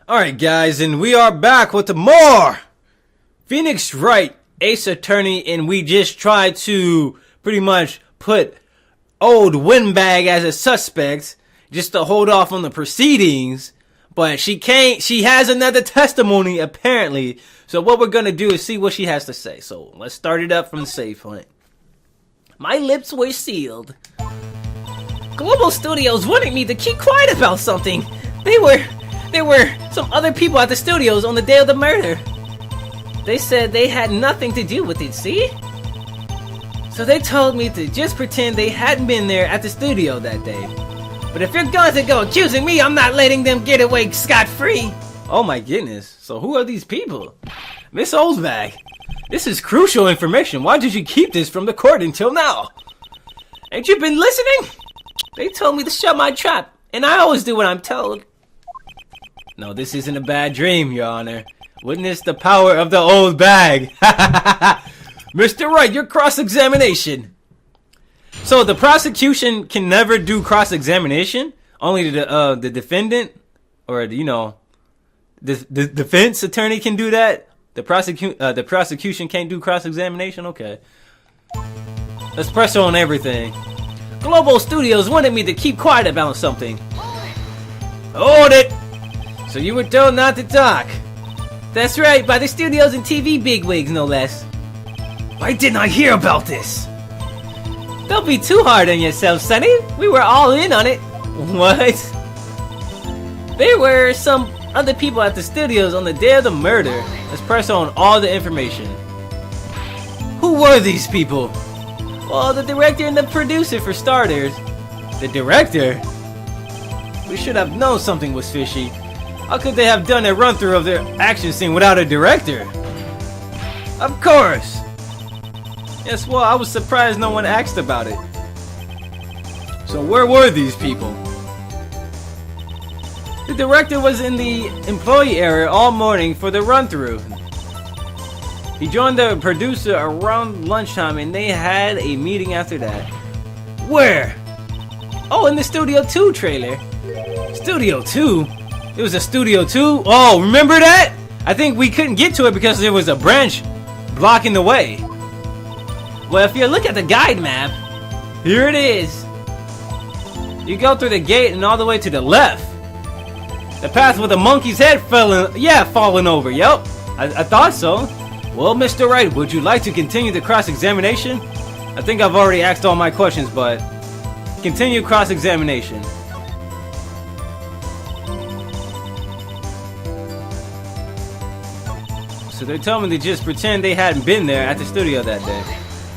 Alright guys, and we are back with more Phoenix Wright, Ace Attorney, and we just tried to pretty much put old Windbag as a suspect just to hold off on the proceedings, but she has another testimony apparently, so what we're gonna do is see what she has to say. So let's start it up from the safe hunt. My lips were sealed. Global Studios wanted me to keep quiet about something. There were some other people at the studios on the day of the murder. They said they had nothing to do with it, see? So they told me to just pretend they hadn't been there at the studio that day. But if you're going to go accusing me, I'm not letting them get away scot-free. Oh my goodness. So who are these people? Miss Oldbag, this is crucial information. Why did you keep this from the court until now? Ain't you been listening? They told me to shut my trap, and I always do what I'm told. No, this isn't a bad dream, Your Honor. Witness the power of the old bag. Mr. Wright, your cross-examination. So the prosecution can never do cross-examination? Only the defendant, or the defense attorney can do that? The prosecution can't do cross-examination? Okay. Let's press on everything. Global Studios wanted me to keep quiet about something. Hold it! So you were told not to talk. That's right, by the studios and TV bigwigs, no less. Why didn't I hear about this? Don't be too hard on yourself, Sonny. We were all in on it. What? There were some other people at the studios on the day of the murder. Let's press on all the information. Who were these people? Well, the director and the producer, for starters. The director? We should have known something was fishy. How could they have done a run-through of their action scene without a director? Of course! Yes, well, I was surprised no one asked about it. So where were these people? The director was in the employee area all morning for the run-through. He joined the producer around lunchtime and they had a meeting after that. Where? Oh, in the Studio 2 trailer. Studio 2? It was a Studio 2? Oh, remember that? I think we couldn't get to it because there was a branch blocking the way. Well, if you look at the guide map, here it is. You go through the gate and all the way to the left. The path with the monkey's head falling over. Yup, I thought so. Well, Mr. Wright, would you like to continue the cross-examination? I think I've already asked all my questions, but continue cross-examination. So they're telling me to just pretend they hadn't been there at the studio that day.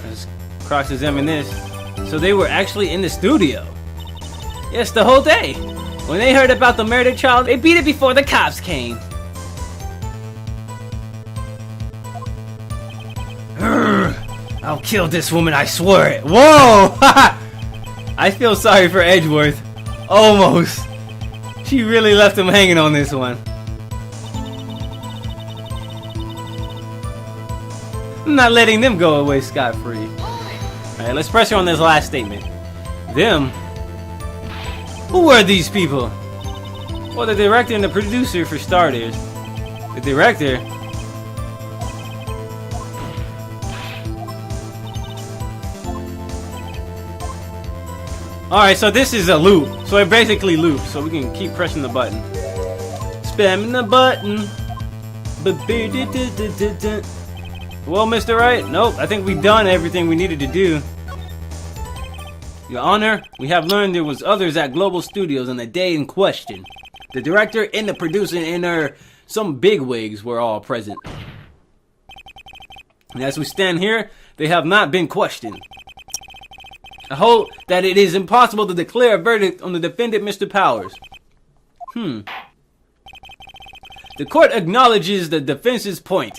Let's cross-examine this. So they were actually in the studio. Yes, the whole day. When they heard about the murder trial, they beat it before the cops came. I'll kill this woman, I swear it. Whoa! I feel sorry for Edgeworth. Almost. She really left him hanging on this one. I'm not letting them go away scot-free. Alright, let's pressure on this last statement. Them? Who were these people? Well, the director and the producer, for starters. The director? Alright, so this is a loop. So it basically loops, so we can keep pressing the button. Spamming the button. Well, Mr. Wright, nope, I think we've done everything we needed to do. Your Honor, we have learned there was others at Global Studios on the day in question. The director and the producer and some bigwigs were all present. And as we stand here, they have not been questioned. I hold that it is impossible to declare a verdict on the defendant, Mr. Powers. The court acknowledges the defense's point.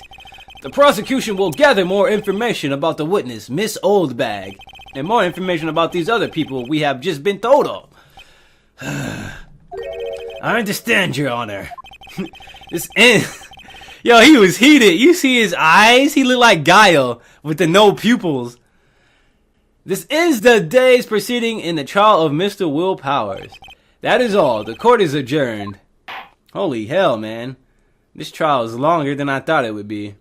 The prosecution will gather more information about the witness, Miss Oldbag, and more information about these other people we have just been told of. I understand, Your Honor. Yo, he was heated. You see his eyes? He looked like Guile with the no pupils. This ends the day's proceeding in the trial of Mr. Will Powers. That is all. The court is adjourned. Holy hell, man. This trial is longer than I thought it would be.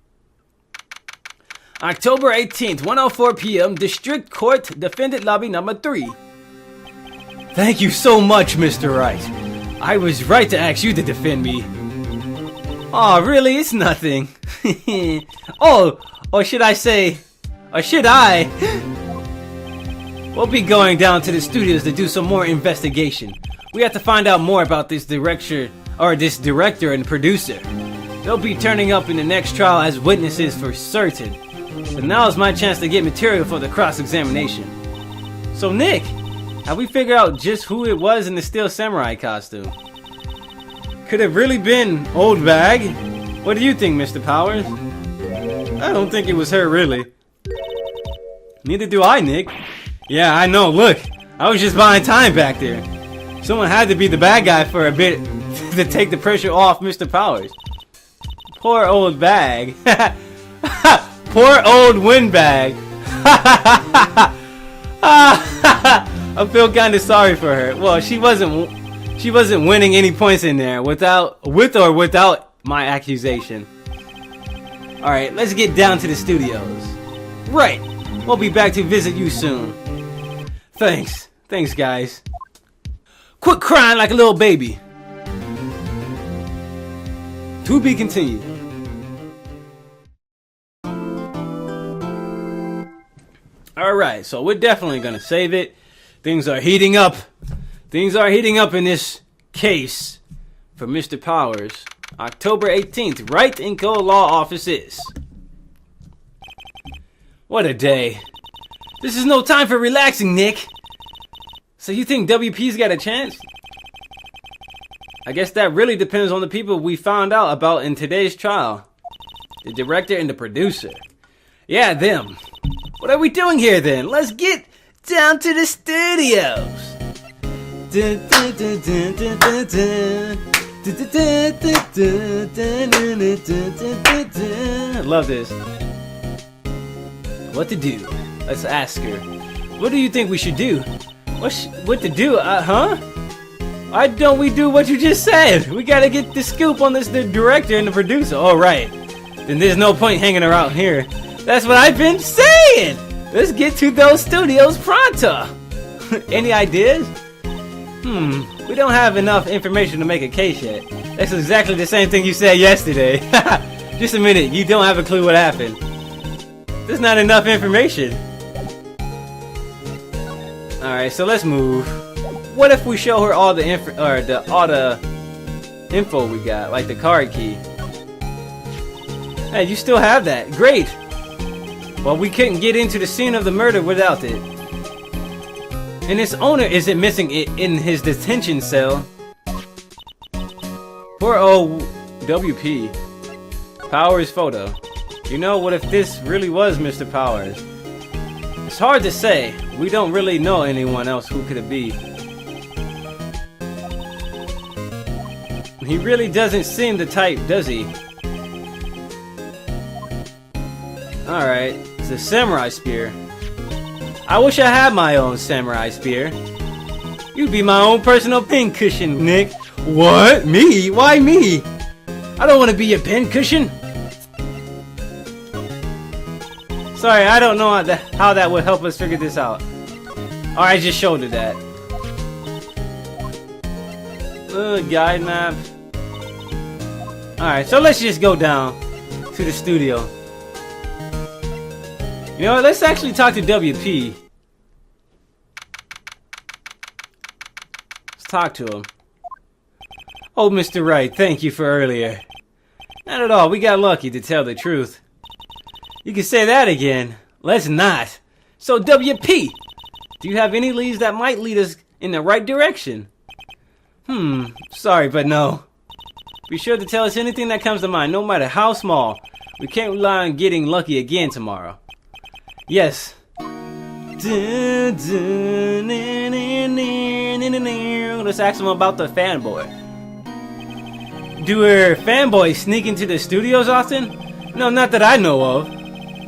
October 18th, 1:04 p.m. District Court, Defendant Lobby number 3. Thank you so much, Mr. Wright. I was right to ask you to defend me. Oh, really? It's nothing. Or should I say, or should I? We'll be going down to the studios to do some more investigation. We have to find out more about this director and producer. They'll be turning up in the next trial as witnesses for certain. So now is my chance to get material for the cross-examination. So Nick, have we figured out just who it was in the Steel Samurai costume? Could it really been Old Bag? What do you think, Mr. Powers? I don't think it was her, really. Neither do I, Nick. Yeah, I know, look. I was just buying time back there. Someone had to be the bad guy for a bit to take the pressure off Mr. Powers. Poor Old Bag. Poor old Windbag. I feel kind of sorry for her. Well, she wasn't winning any points in there with or without my accusation. All right, let's get down to the studios. Right, we'll be back to visit you soon. Thanks, guys. Quit crying like a little baby. To be continued. Alright, so we're definitely gonna save it. Things are heating up. Things are heating up in this case for Mr. Powers. October 18th, Wright & Co. Law Offices. What a day. This is no time for relaxing, Nick. So you think WP's got a chance? I guess that really depends on the people we found out about in today's trial. The director and the producer. Yeah, them. What are we doing here then? Let's get down to the studios. I love this. What to do? Let's ask her. What do you think we should do? What to do? Huh? Why don't we do what you just said? We gotta get the scoop on the director and the producer. All right. Then there's no point hanging around here. That's what I've been saying. Let's get to those studios pronto. Any ideas? We don't have enough information to make a case yet. That's exactly the same thing you said yesterday. Just a minute, you don't have a clue what happened. There's not enough information. Alright, so let's move. What if we show her all the info we got, like the card key? Hey, you still have that. Great. Well, we couldn't get into the scene of the murder without it. And its owner isn't missing it in his detention cell. Poor old WP. Powers photo. You know, what if this really was Mr. Powers? It's hard to say. We don't really know anyone else who could it be. He really doesn't seem the type, does he? Alright, it's a samurai spear. I wish I had my own samurai spear. You'd be my own personal pincushion, Nick. What? Me? Why me? I don't want to be your pincushion. Sorry, I don't know how that would help us figure this out. Or I just showed her that. Guide map. Alright, so let's just go down to the studio. You know what, let's actually talk to WP. Let's talk to him. Oh, Mr. Wright, thank you for earlier. Not at all, we got lucky, to tell the truth. You can say that again. Let's not. So, WP, do you have any leads that might lead us in the right direction? Sorry, but no. Be sure to tell us anything that comes to mind, no matter how small. We can't rely on getting lucky again tomorrow. Yes. Let's ask them about the fanboy. Do her fanboys sneak into the studios often? No, not that I know of.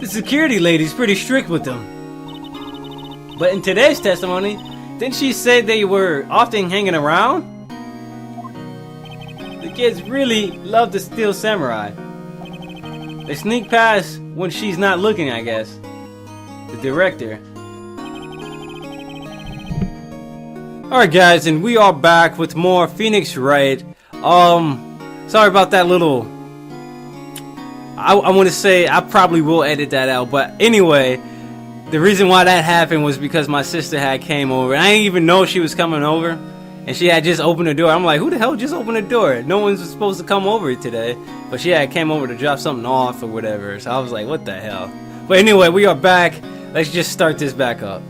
The security lady's pretty strict with them. But in today's testimony, didn't she say they were often hanging around? kids really love the Steel Samurai. They sneak past when she's not looking, I guess. The director. Alright guys, and we are back with more Phoenix Wright. Sorry about that little... I want to say I probably will edit that out, but anyway, the reason why that happened was because my sister had came over. I didn't even know she was coming over, and she had just opened the door. I'm like, who the hell just opened the door? No one's supposed to come over today, but she had came over to drop something off or whatever, so I was like, what the hell? But anyway, we are back. Let's just start this back up.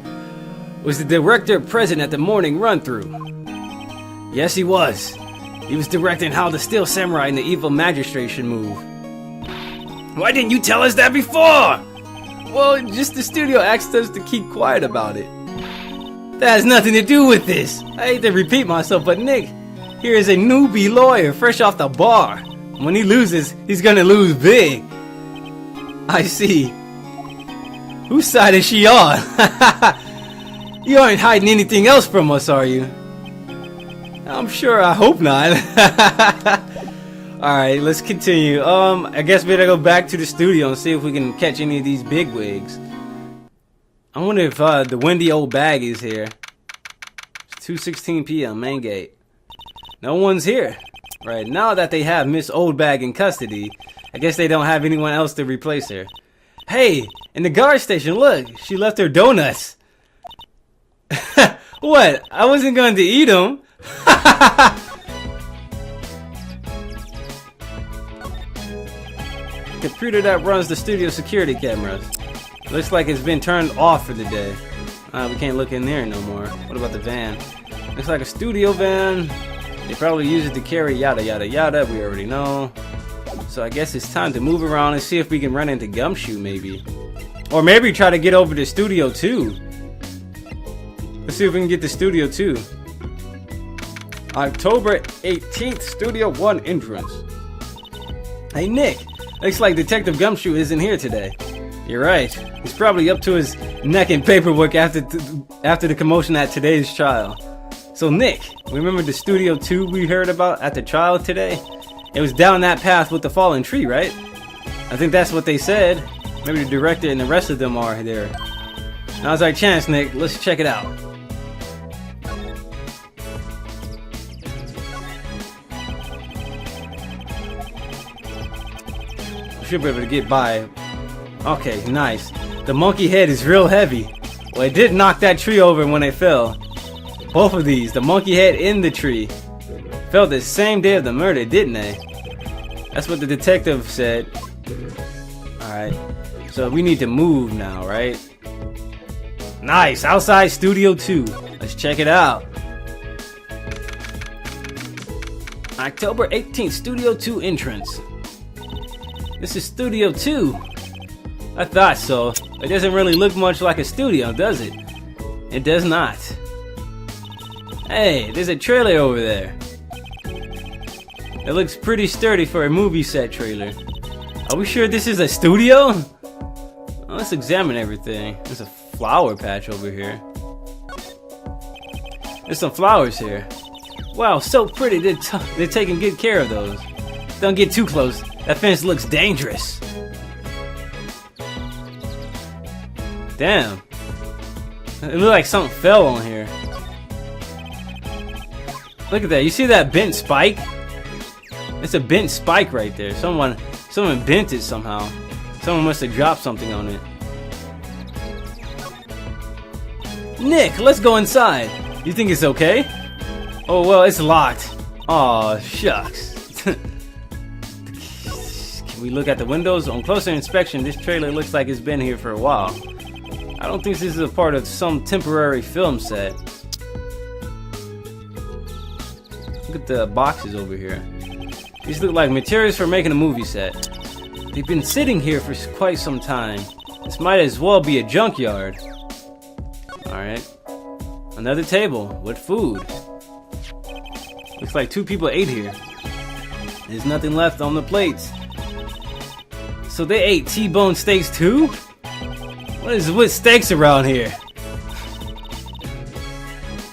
Was the director present at the morning run-through? Yes, he was. He was directing how the Steel Samurai and the evil magistrate should move. Why didn't you tell us that before? Well, just the studio asked us to keep quiet about it. That has nothing to do with this. I hate to repeat myself, but Nick, here is a newbie lawyer fresh off the bar. When he loses, he's gonna lose big. I see. Whose side is she on? You aren't hiding anything else from us, are you? I'm sure, I hope not. Alright, let's continue. I guess we gotta go back to the studio and see if we can catch any of these bigwigs. I wonder if the windy old bag is here. It's 2:16 p.m. main gate. No one's here. Right, now that they have Miss Oldbag in custody, I guess they don't have anyone else to replace her. Hey, in the guard station, look, she left her donuts. What? I wasn't going to eat them. Computer that runs the studio security cameras. Looks like it's been turned off for the day. We can't look in there no more. What about the van? Looks like a studio van. They probably use it to carry yada yada yada. We already know. So I guess it's time to move around and see if we can run into Gumshoe maybe. Or maybe try to get over to Studio 2. Let's see if we can get to Studio 2. October 18th, Studio 1 entrance. Hey Nick, looks like Detective Gumshoe isn't here today. You're right. He's probably up to his neck in paperwork after the commotion at today's trial. So Nick, remember the Studio 2 we heard about at the trial today? It was down that path with the fallen tree, right? I think that's what they said. Maybe the director and the rest of them are there. Now's our chance, Nick. Let's check it out. Should be able to get by. Okay, nice. The monkey head is real heavy. Well, it did knock that tree over when it fell. Both of these, the monkey head and the tree, fell the same day of the murder, didn't they? That's what the detective said. Alright, so we need to move now, right? Nice, outside Studio 2. Let's check it out. October 18th, Studio 2 entrance. This is Studio 2. I thought so. It doesn't really look much like a studio, does it? It does not. Hey, there's a trailer over there. It looks pretty sturdy for a movie set trailer. Are we sure this is a studio? Well, let's examine everything. There's a flower patch over here. There's some flowers here. Wow, so pretty. They're taking good care of those. Don't get too close. That fence looks dangerous. Damn. It looked like something fell on here. Look at that. You see that bent spike? It's a bent spike right there. Someone bent it somehow. Someone must have dropped something on it. Nick, let's go inside. You think it's okay? Oh, well, it's locked. Aw, shucks. We look at the windows. On closer inspection, this trailer looks like it's been here for a while. I don't think this is a part of some temporary film set. Look at the boxes over here. These look like materials for making a movie set. They've been sitting here for quite some time. This might as well be a junkyard. Alright. Another table with food. Looks like 2 people ate here. There's nothing left on the plates. So they ate T-bone steaks too? What is with steaks around here?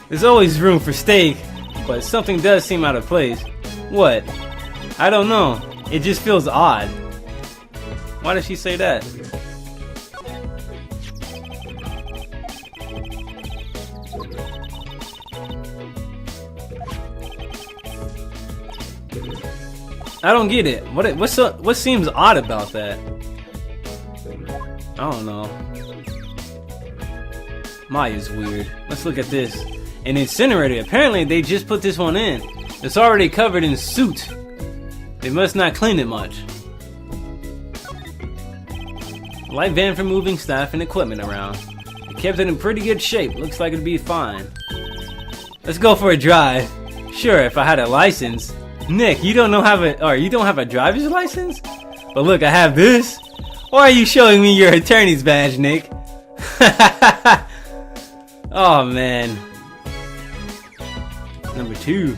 There's always room for steak, but something does seem out of place. What? I don't know. It just feels odd. Why did she say that? I don't get it. What seems odd about that? I don't know. Maya's weird. Let's look at this. An incinerator. Apparently they just put this one in. It's already covered in soot. They must not clean it much. Light van for moving staff and equipment around. They kept it in pretty good shape. Looks like it'd be fine. Let's go for a drive. Sure, if I had a license. Nick, you don't have a driver's license? But look, I have this. Why are you showing me your attorney's badge, Nick? Oh man. Number 2.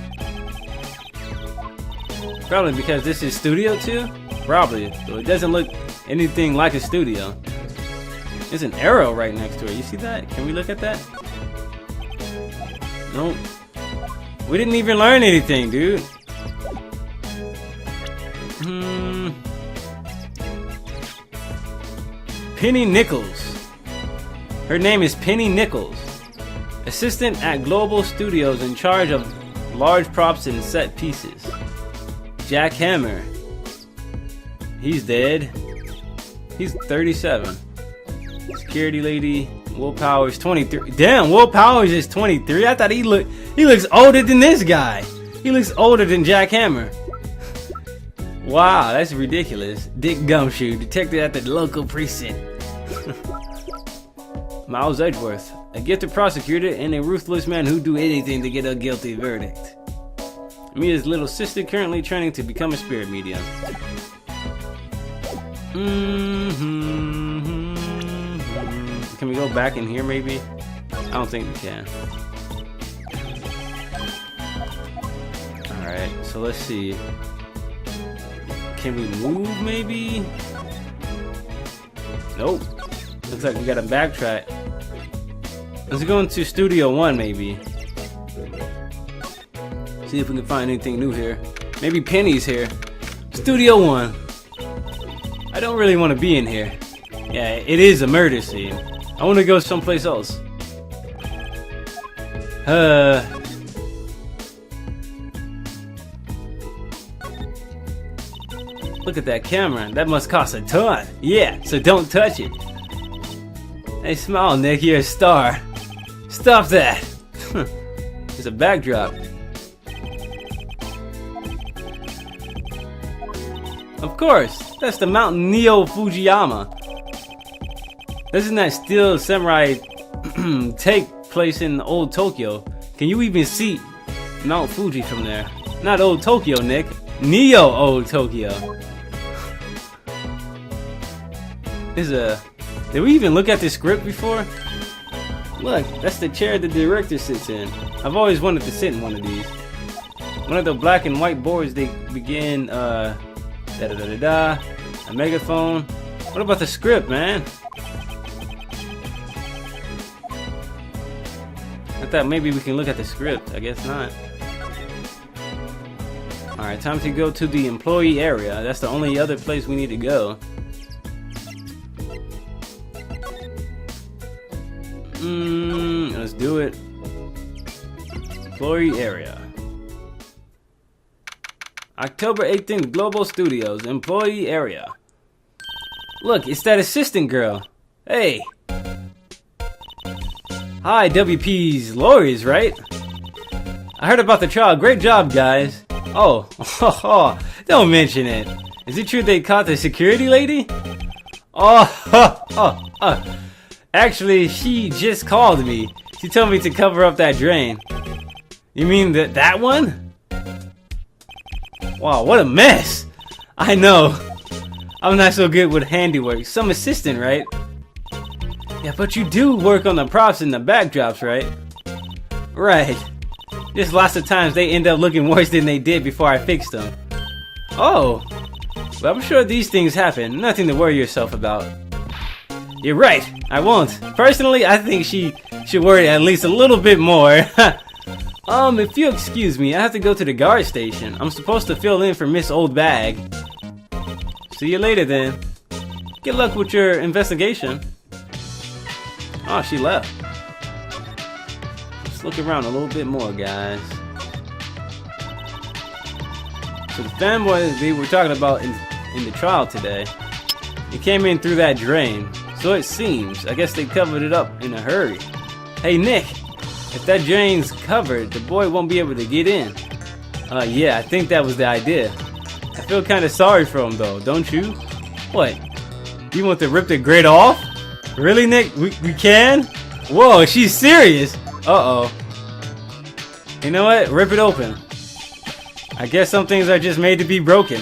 Probably because this is Studio 2? Probably. So it doesn't look anything like a studio. There's an arrow right next to it. You see that? Can we look at that? Nope. We didn't even learn anything, dude. Penny Nichols. Her name is Penny Nichols. Assistant at Global Studios in charge of large props and set pieces. Jack Hammer. He's dead. He's 37. Security lady. Will Powers 23. Damn, Will Powers is 23. I thought he looks older than this guy. He looks older than Jack Hammer. Wow, that's ridiculous. Dick Gumshoe, detective at the local precinct. Miles Edgeworth, a gifted prosecutor and a ruthless man who'd do anything to get a guilty verdict. Mia's little sister, currently training to become a spirit medium. Can we go back in here maybe? I don't think we can. Alright, so let's see. Can we move maybe? Nope. Looks like we gotta backtrack. Let's go into Studio 1 maybe. See if we can find anything new here. Maybe Penny's here. Studio 1. I don't really want to be in here. Yeah, it is a murder scene. I want to go someplace else. Look at that camera. That must cost a ton. Yeah, so don't touch it. Hey, smile, Nick. You're a star. Stop that. There's a backdrop. Of course. That's the Mountain Neo Fujiyama. Doesn't that steel samurai take place in old Tokyo? Can you even see Mount Fuji from there? Not old Tokyo, Nick. Neo old Tokyo. Did we even look at this script before? Look, that's the chair the director sits in. I've always wanted to sit in one of these. One of the black and white boards they begin a megaphone. What about the script, man? I thought maybe we can look at the script. I guess not. Alright, time to go to the employee area. That's the only other place we need to go. Let's do it. Employee area. October 18th, Global Studios, employee area. Look, it's that assistant girl. Hey. Hi, WP's lawyers, right? I heard about the trial. Great job, guys. Oh, don't mention it. Is it true they caught the security lady? Actually, she just called me. She told me to cover up that drain. You mean that one? Wow, what a mess. I know. I'm not so good with handiwork. Some assistant, right? Yeah, but you do work on the props and the backdrops, right? Right. Just lots of times they end up looking worse than they did before I fixed them. Oh. Well, I'm sure these things happen. Nothing to worry yourself about. You're right. I won't. Personally, I think she should worry at least a little bit more. If you excuse me, I have to go to the guard station. I'm supposed to fill in for Miss Old Bag. See you later then. Good luck with your investigation. Oh, she left. Let's look around a little bit more, guys. So the fanboy they were talking about in the trial today, he came in through that drain. So it seems. I guess they covered it up in a hurry. Hey, Nick. If that drain's covered, the boy won't be able to get in. Yeah, I think that was the idea. I feel kind of sorry for him though, don't you? What? You want to rip the grate off? Really, Nick? We can? Whoa, she's serious. Uh-oh. You know what? Rip it open. I guess some things are just made to be broken.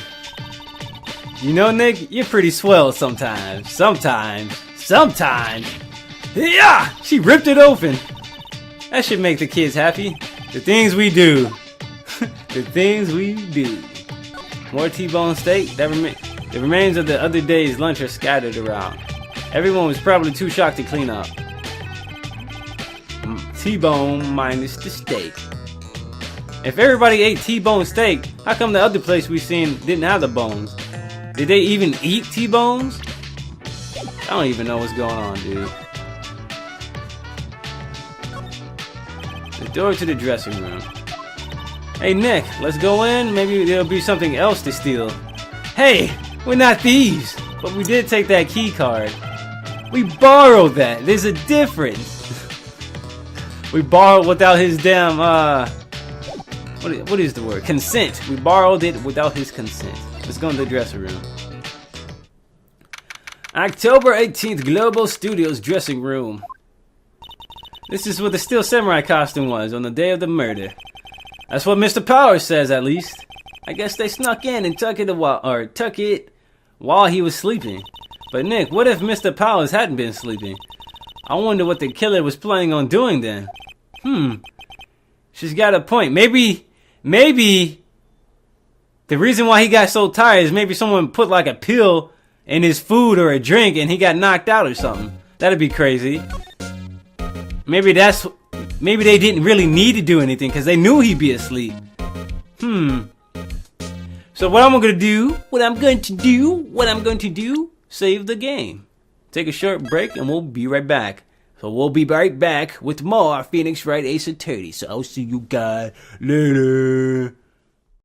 You know, Nick, you're pretty swell sometimes. Sometimes. Yeah! She ripped it open. That should make the kids happy. The things we do. The things we do. More T-bone steak. The remains of the other day's lunch are scattered around. Everyone was probably too shocked to clean up. T-bone minus the steak. If everybody ate T-bone steak, how come the other place we seen didn't have the bones? Did they even eat T-bones? I don't even know what's going on, dude. The door to the dressing room. Hey Nick, let's go in. Maybe there'll be something else to steal. Hey, we're not thieves, but we did take that key card. We borrowed that. There's a difference. We borrowed without his damn what is the word? Consent. We borrowed it without his consent. Let's go in the dressing room. October 18th, Global Studios dressing room. This is what the Steel Samurai costume was on the day of the murder. That's what Mr. Powers says, at least. I guess they snuck in and took it while he was sleeping. But Nick, what if Mr. Powers hadn't been sleeping? I wonder what the killer was planning on doing then. She's got a point. Maybe the reason why he got so tired is maybe someone put like a pill in his food or a drink and he got knocked out or something. That'd be crazy. Maybe they didn't really need to do anything because they knew he'd be asleep. So what I'm going to do, save the game. Take a short break and we'll be right back. So we'll be right back with more Phoenix Wright Ace Attorney. So I'll see you guys later.